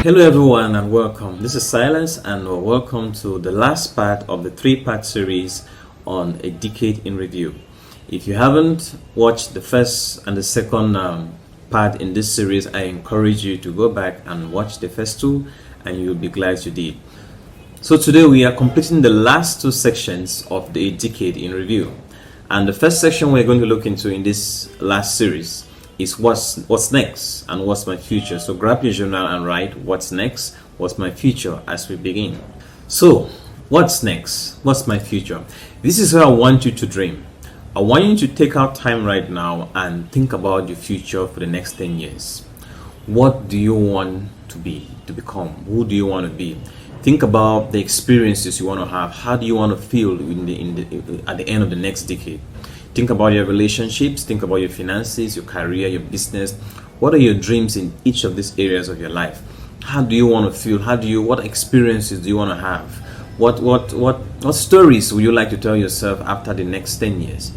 Hello everyone and welcome. This is Silas and welcome to the last part of the three-part series on a decade in review. If you haven't watched the first and the second part in this series, I encourage you to go back and watch the first two and you'll be glad you did. So today we are completing the last two sections of the decade in review. And the first section we're going to look into in this last series is what's next and what's my future. So grab your journal and write what's next, what's my future as we begin. So what's next? What's my future? This is how I want you to dream. I want you to take out time right now and think about your future for the next 10 years. What do you want to become? Who do you want to be? Think about the experiences you want to have. How do you want to feel at the end of the next decade? Think about your relationships, think about your finances, your career, your business. What are your dreams in each of these areas of your life? How do you want to feel? What experiences do you want to have? What stories would you like to tell yourself after the next 10 years?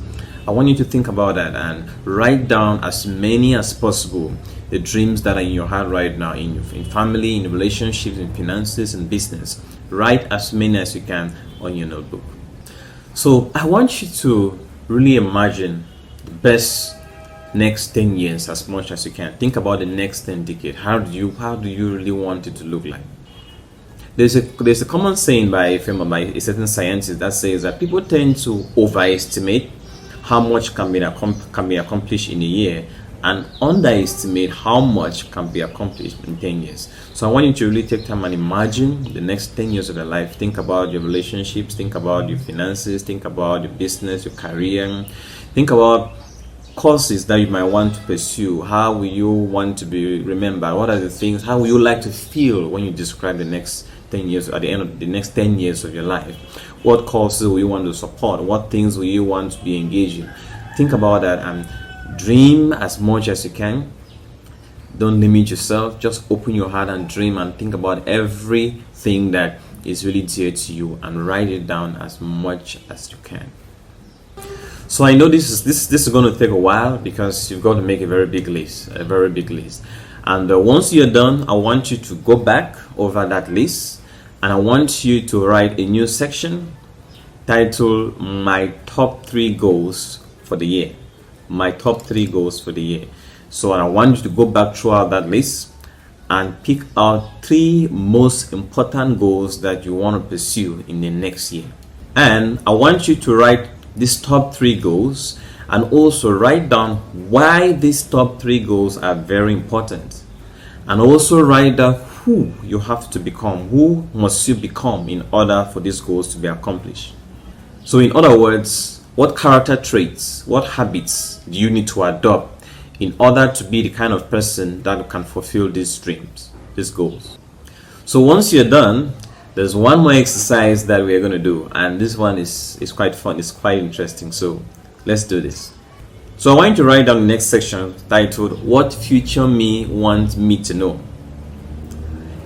I want you to think about that and write down as many as possible the dreams that are in your heart right now, in family, in relationships, in finances, and business. Write as many as you can on your notebook. So I want you to really imagine the best next 10 years as much as you can. Think about the next 10 decades. How do you really want it to look like? There's a common saying by a certain scientist that says that people tend to overestimate how much can be accomplished in a year and underestimate how much can be accomplished in 10 years. So I want you to really take time and imagine the next 10 years of your life. Think about your relationships, think about your finances, think about your business, your career. Think about courses that you might want to pursue. How will you want to be remembered? What are the things? How will you like to feel when you describe the next 10 years, at the end of the next 10 years of your life? What courses will you want to support? What things will you want to be engaged in? Think about that and dream as much as you can. Don't limit yourself. Just open your heart and dream and think about everything that is really dear to you and write it down as much as you can. So I know this is going to take a while because you've got to make a very big list. And once you're done, I want you to go back over that list and I want you to write a new section titled My Top 3 Goals for the Year. My top 3 goals for the year. So I want you to go back throughout that list and pick out 3 most important goals that you want to pursue in the next year. And I want you to write these top 3 goals and also write down why these top 3 goals are very important. And also write down who you have to become. Who must you become in order for these goals to be accomplished? So in other words, what character traits, what habits do you need to adopt in order to be the kind of person that can fulfill these dreams, these goals? So once you're done, there's one more exercise that we're going to do, and this one is quite fun, it's quite interesting. So let's do this. So I want you to write down the next section titled What Future Me Wants Me to Know.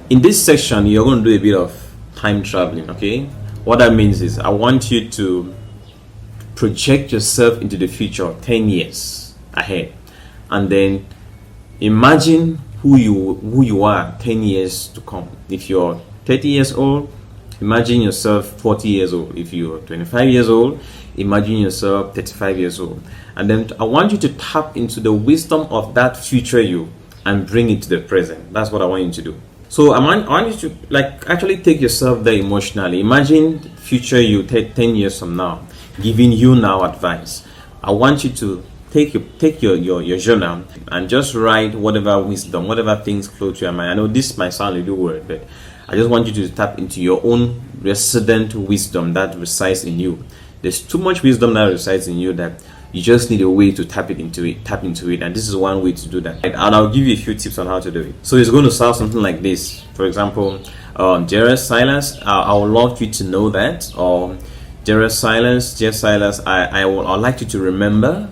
In this section, you're going to do a bit of time traveling, okay? What that means is I want you to project yourself into the future 10 years ahead and then imagine who you are 10 years to come. If you're 30 years old, imagine yourself 40 years old. If you're 25 years old, imagine yourself 35 years old. And then I want you to tap into the wisdom of that future you and bring it to the present. That's what I want you to do. So I want you to actually take yourself there emotionally. Imagine future you 10 years from now giving you now advice. I want you to take your journal and just write whatever wisdom, whatever things flow to your mind. I know this might sound a little weird, but I just want you to tap into your own resident wisdom that resides in you. There's too much wisdom that resides in you that you just need a way to tap into it, and this is one way to do that. And I'll give you a few tips on how to do it. So it's going to sound something like this. For example, dear Silas, I would love you to know that, or dear Silas, I'd like you to remember.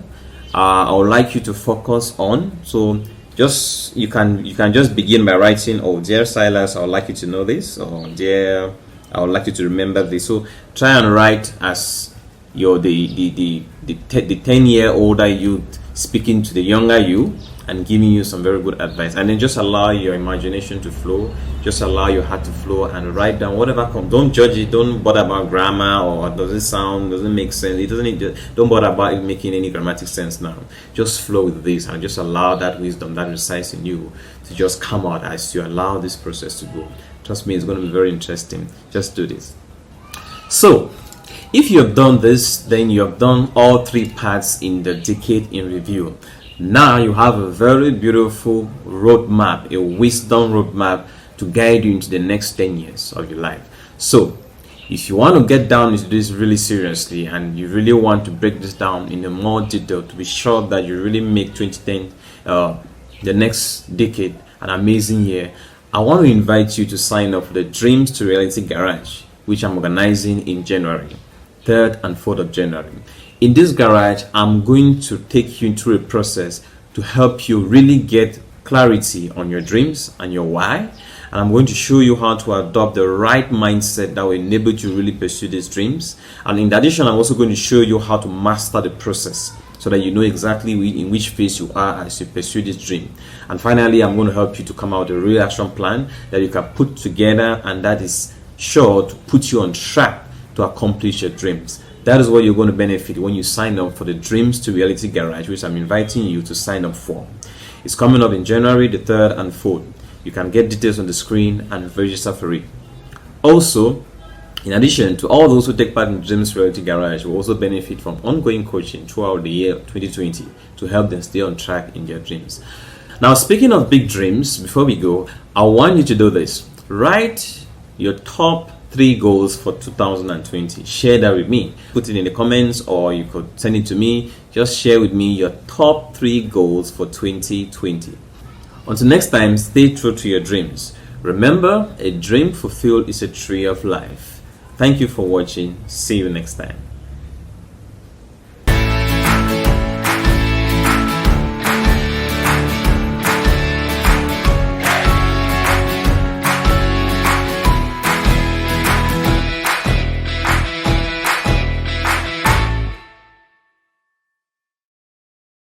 I would like you to focus on. So just you can just begin by writing, oh dear Silas, I would like you to know this, or dear, I would like you to remember this. So try and write as you're the 10-year older you speaking to the younger you, and giving you some very good advice. And then just allow your imagination to flow, just allow your heart to flow, and write down whatever comes. Don't judge it, don't bother about grammar or does it make sense. It doesn't need, don't bother about it making any grammatic sense now. Just flow with this and just allow that wisdom that resides in you to just come out as you allow this process to go. Trust me, it's going to be very interesting. Just do this. So if you have done this, then you have done all 3 parts in the decade in review. Now you have a very beautiful roadmap, a wisdom roadmap to guide you into the next 10 years of your life. So if you want to get down into this really seriously and you really want to break this down in a more detail to be sure that you really make 2010 the next decade an amazing year, I want to invite you to sign up for the Dreams to Reality Garage, which I'm organizing in January, 3rd and 4th of January. In this garage, I'm going to take you through a process to help you really get clarity on your dreams and your why. And I'm going to show you how to adopt the right mindset that will enable you to really pursue these dreams. And in addition, I'm also going to show you how to master the process so that you know exactly in which phase you are as you pursue this dream. And finally, I'm going to help you to come out with a real action plan that you can put together and that is sure to put you on track to accomplish your dreams. That is what you're going to benefit when you sign up for the Dreams to Reality Garage, which I'm inviting you to sign up for. It's coming up in January the 3rd and 4th. You can get details on the screen and register for it. Also, in addition to all those who take part in the Dreams to Reality Garage, will also benefit from ongoing coaching throughout the year 2020 to help them stay on track in their dreams. Now, speaking of big dreams, before we go, I want you to do this. Write your top 3 goals for 2020. Share that with me. Put it in the comments or you could send it to me. Just share with me your top 3 goals for 2020. Until next time, stay true to your dreams. Remember, a dream fulfilled is a tree of life. Thank you for watching. See you next time.